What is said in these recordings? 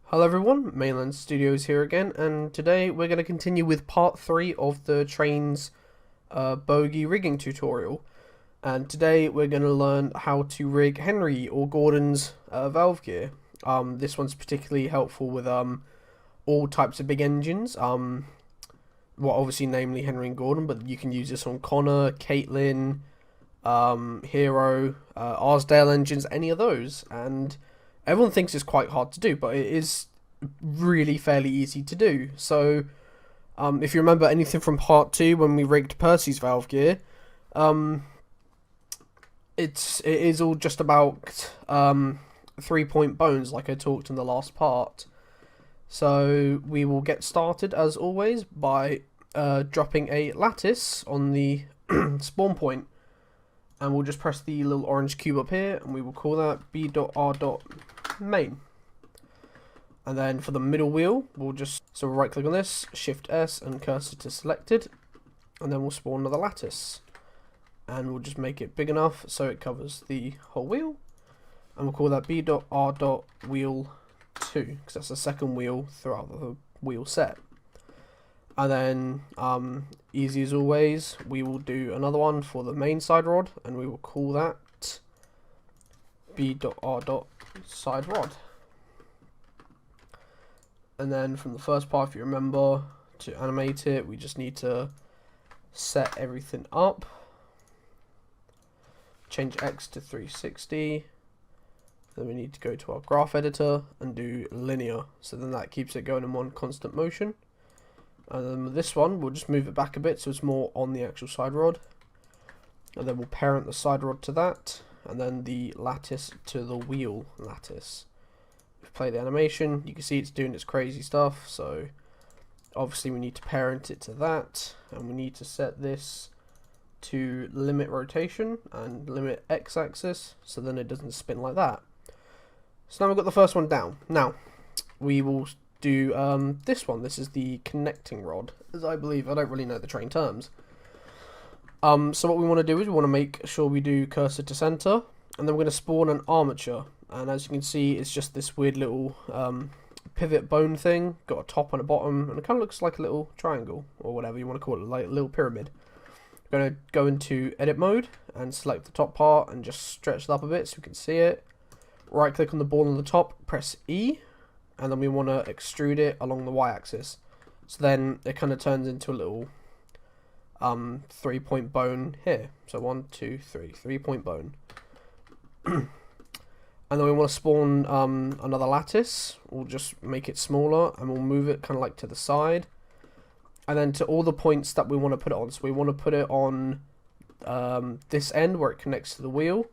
Hello everyone, Mainland Studios here again, and today we're going to continue with part 3 of the Trainz bogie rigging tutorial. And today we're going to learn how to rig Henry or Gordon's valve gear. This one's particularly helpful with all types of big engines. Well, obviously namely Henry and Gordon, but you can use this on Connor, Caitlin, Hero, Arsdale engines, any of those. And everyone thinks it's quite hard to do, but it is really fairly easy to do. So, if you remember anything from part 2 when we rigged Percy's valve gear, it is all just about 3-point bones, like I talked in the last part. So we will get started as always by dropping a lattice on the spawn point, and we'll just press the little orange cube up here, and we will call that b.r.main. And then for the middle wheel, we'll we'll right click on this, Shift S and cursor to selected, and then we'll spawn another lattice. And we'll just make it big enough so it covers the whole wheel. And we'll call that b.r.wheel 2, because that's the second wheel throughout the wheel set. And then, easy as always, we will do another one for the main side rod, and we will call that b.r.side rod. And then from the first part, if you remember, to animate it, we just need to set everything up. Change X to 360. Then we need to go to our graph editor and do linear. So then that keeps it going in one constant motion. And then with this one, we'll just move it back a bit so it's more on the actual side rod. And then we'll parent the side rod to that. And then the lattice to the wheel lattice. If we play the animation, you can see it's doing its crazy stuff. So obviously we need to parent it to that. And we need to set this to limit rotation and limit x-axis. So then it doesn't spin like that. So now we've got the first one down. Now we will do this one. This is the connecting rod, as I believe. I don't really know the train terms. So what we want to do is we want to make sure we do cursor to center, and then we're going to spawn an armature. And as you can see, it's just this weird little pivot bone thing. Got a top and a bottom, and it kind of looks like a little triangle, or whatever you want to call it, like a little pyramid. We're going to go into edit mode and select the top part and just stretch it up a bit so we can see it. Right click on the ball on the top, press E, and then we want to extrude it along the y-axis. So then it kind of turns into a little 3-point bone here. So 1, 2, 3, 3-point bone. And then we want to spawn another lattice. We'll just make it smaller and we'll move it kind of like to the side. And then to all the points that we want to put it on. So we want to put it on this end where it connects to the wheel.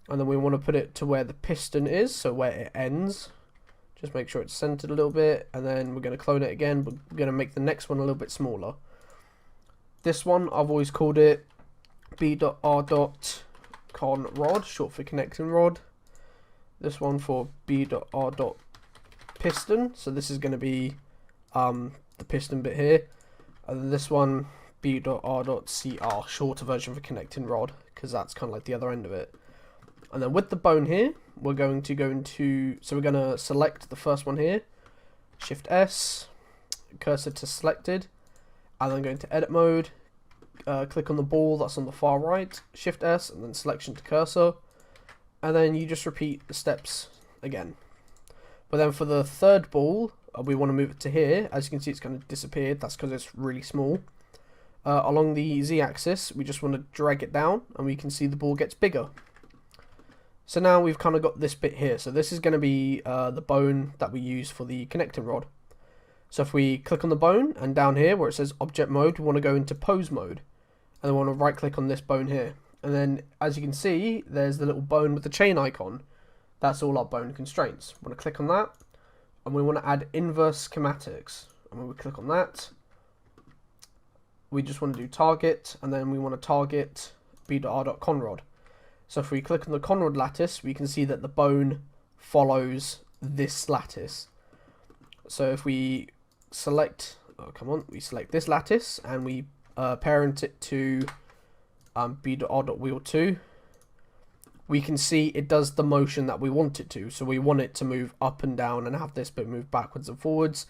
And then we want to put it to where the piston is, so where it ends. Just make sure it's centered a little bit, and then we're going to clone it again, but we're going to make the next one a little bit smaller. This one, I've always called it b.r.con rod, short for connecting rod. This one for b.r.piston, so this is going to be the piston bit here. And then this one, b.r.cr, shorter version for connecting rod, because that's kind of like the other end of it. And then with the bone here, we're going to go into, so we're going to select the first one here, Shift S, cursor to selected, and then go into edit mode, click on the ball that's on the far right, Shift S, and then selection to cursor, and then you just repeat the steps again. But then for the third ball, we want to move it to here. As you can see, it's kind of disappeared. That's because it's really small. Along the Z-axis, we just want to drag it down, and we can see the ball gets bigger. So now we've kind of got this bit here. So this is going to be the bone that we use for the connecting rod. So if we click on the bone, and down here where it says object mode, we want to go into pose mode. And then we want to right click on this bone here. And then as you can see, there's the little bone with the chain icon. That's all our bone constraints. We want to click on that. And we want to add inverse schematics. And when we click on that, we just want to do target. And then we want to target b.r.conrod. So if we click on the conrod lattice, we can see that the bone follows this lattice. So if we select, we select this lattice and we parent it to b.r.wheel 2, we can see it does the motion that we want it to. So we want it to move up and down and have this bit move backwards and forwards,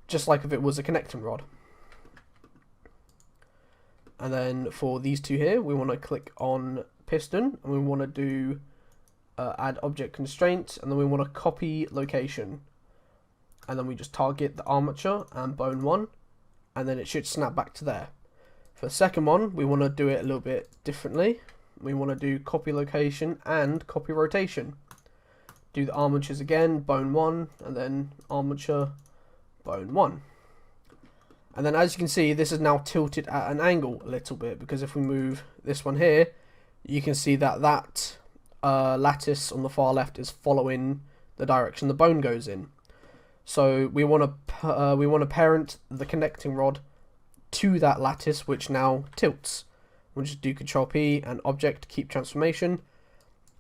just like if it was a connecting rod. And then for these two here, we want to click on piston, and we want to do add object constraint, and then we want to copy location, and then we just target the armature and bone 1, and then it should snap back to there. For the second one, we want to do it a little bit differently. We want to do copy location and copy rotation. Do the armatures again, bone 1, and then armature, bone 1. And then as you can see, this is now tilted at an angle a little bit, because if we move this one here, you can see that that lattice on the far left is following the direction the bone goes in. So we want to parent the connecting rod to that lattice, which now tilts. We'll just do Control P and object, keep transformation.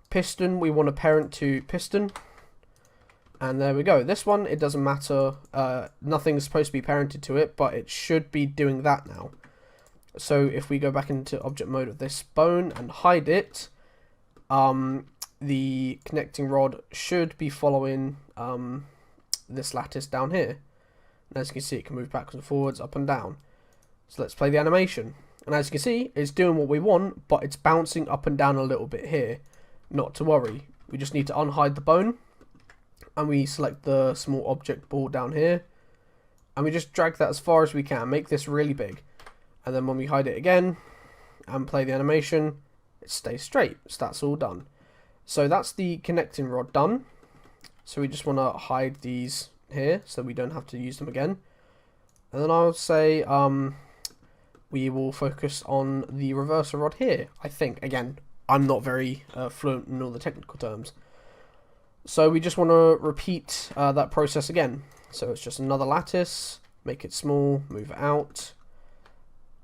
Piston, we want to parent to piston. And there we go. This one, it doesn't matter. Nothing's supposed to be parented to it, but it should be doing that now. So if we go back into object mode of this bone and hide it, the connecting rod should be following this lattice down here. And as you can see, it can move backwards and forwards, up and down. So let's play the animation. And as you can see, it's doing what we want, but it's bouncing up and down a little bit here. Not to worry. We just need to unhide the bone. And we select the small object ball down here. And we just drag that as far as we can. Make this really big. And then when we hide it again and play the animation, it stays straight. So that's all done. So that's the connecting rod done. So we just want to hide these here so we don't have to use them again. And then I'll say we will focus on the reverser rod here. I think, again, I'm not very fluent in all the technical terms. So we just want to repeat that process again. So it's just another lattice, make it small, move it out,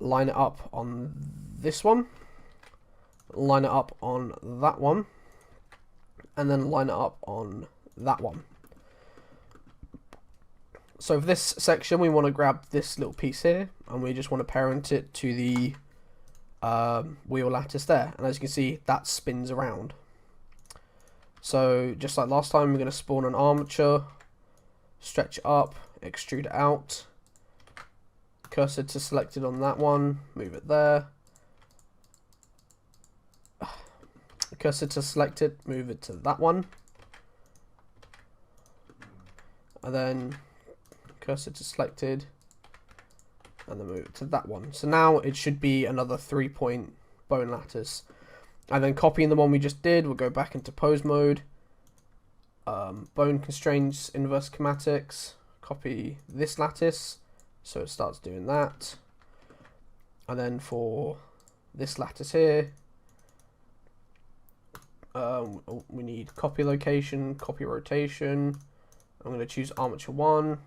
line it up on this one, line it up on that one, and then line it up on that one. So for this section, we want to grab this little piece here, and we just want to parent it to the wheel lattice there. And as you can see, that spins around. So just like last time, we're going to spawn an armature, stretch it up, extrude it out, cursor to selected on that one, move it there, cursor to selected, move it to that one, and then cursor to selected, and then move it to that one. So now it should be another 3-point bone lattice. And then copying the one we just did, we'll go back into pose mode, bone constraints, inverse schematics, copy this lattice, so it starts doing that. And then for this lattice here, we need copy location, copy rotation. I'm going to choose armature 1,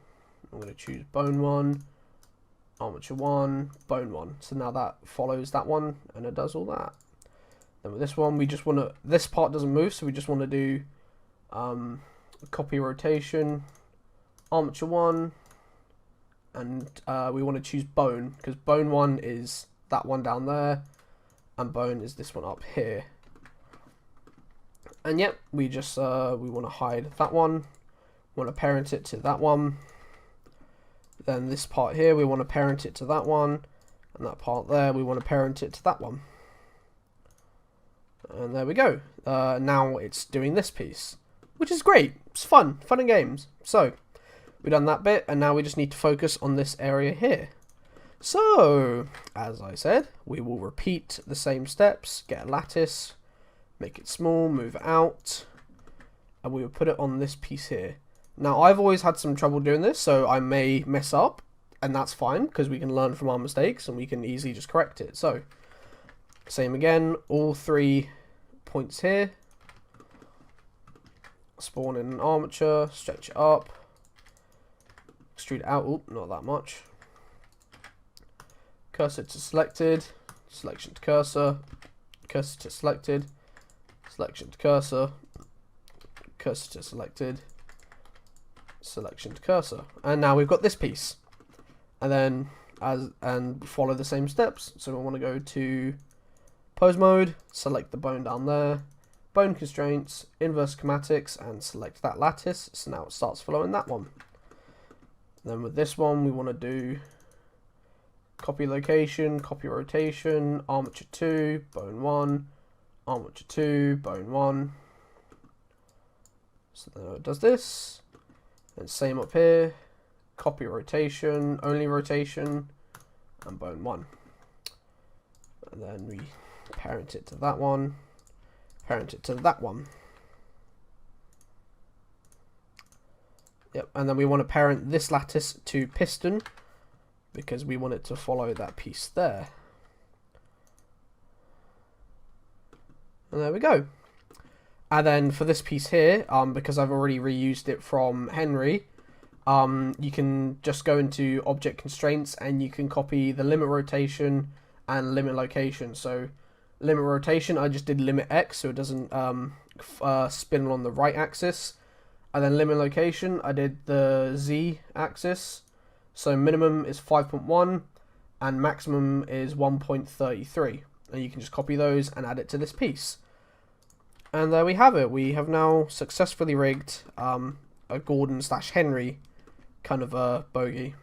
I'm going to choose bone 1, armature 1, bone 1. So now that follows that one, and it does all that. Then with this one, we just want to, this part doesn't move, so we just want to do copy rotation, armature 1, and we want to choose bone, because bone 1 is that one down there, and bone is this one up here. And yep, we just, we want to hide that one, want to parent it to that one, then this part here, we want to parent it to that one, and that part there, we want to parent it to that one. And there we go. Now it's doing this piece, which is great. It's fun and games. So we've done that bit, and now we just need to focus on this area here. So as I said, we will repeat the same steps. Get a lattice, make it small, move it out, and we will put it on this piece here. Now I've always had some trouble doing this, so I may mess up, and that's fine because we can learn from our mistakes and we can easily just correct it. So same again, all 3 points here, spawn in an armature, stretch it up, extrude it out, oop, not that much, cursor to selected, selection to cursor, cursor to selected, selection to cursor, cursor to selected, selection to cursor, and now we've got this piece. And then and follow the same steps. So we want to go to Pose mode, select the bone down there, bone constraints, inverse schematics, and select that lattice. So now it starts following that one. Then with this one, we want to do copy location, copy rotation, armature 2, bone 1, armature 2, bone 1. So then it does this. And same up here, copy rotation, only rotation, and bone 1. And then we parent it to that one, parent it to that one. Yep, and then we want to parent this lattice to piston because we want it to follow that piece there. And there we go. And then for this piece here, because I've already reused it from Henry, you can just go into object constraints and you can copy the limit rotation and limit location. So limit rotation, I just did limit X so it doesn't spin on the right axis. And then limit location, I did the Z axis. So minimum is 5.1 and maximum is 1.33. And you can just copy those and add it to this piece. And there we have it. We have now successfully rigged a Gordon/Henry kind of a bogie.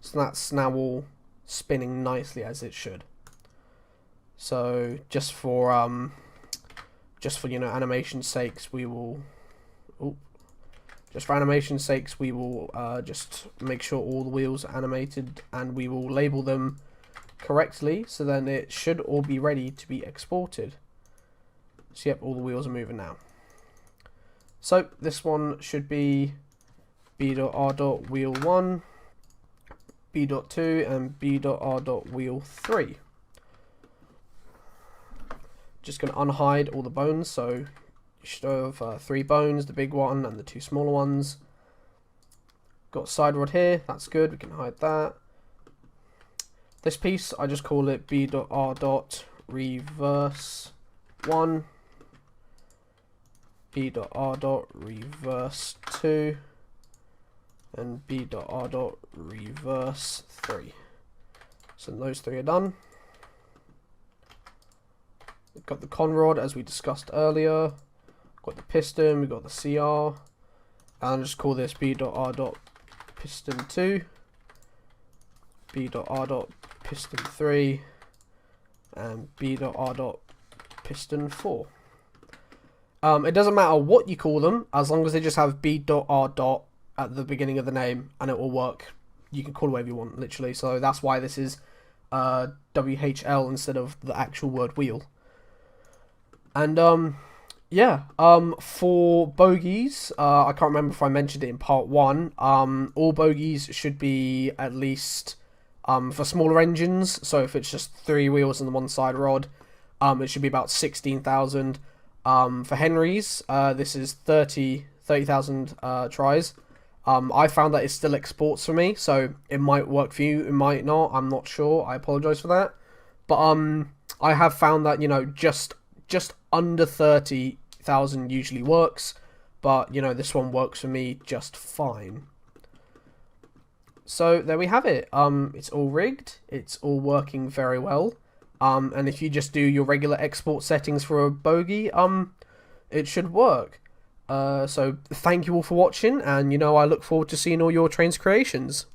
So that's now all spinning nicely as it should. So just for you know, animation sakes, we will just make sure all the wheels are animated and we will label them correctly, so then it should all be ready to be exported. So yep, all the wheels are moving now. So this one should be B.R. wheel 1, B.2 and B.R. wheel 3. Just going to unhide all the bones, so you should have 3 bones, the big one and the 2 smaller ones. Got side rod here, that's good, we can hide that. This piece, I just call it B.R. reverse 1, B.R. reverse 2, and B.R. reverse 3. So those 3 are done. We've got the con rod as we discussed earlier. Got the piston, we've got the CR. And I'll just call this B.R. piston 2, B.R. piston 3, and B.R. piston 4. It doesn't matter what you call them, as long as they just have B.R. at the beginning of the name, and it will work. You can call it whatever you want, literally. So that's why this is WHL instead of the actual word wheel. And yeah, for bogies, I can't remember if I mentioned it in part 1. All bogies should be at least for smaller engines. So if it's just 3 wheels and the one side rod, it should be about 16,000. For Henry's, this is 30,000 tries. I found that it still exports for me, so it might work for you, it might not, I'm not sure, I apologise for that. But I have found that, you know, just under 30,000 usually works, but, you know, this one works for me just fine. So there we have it. It's all rigged, it's all working very well. And if you just do your regular export settings for a bogie, it should work. So thank you all for watching, and you know, I look forward to seeing all your Trainz creations.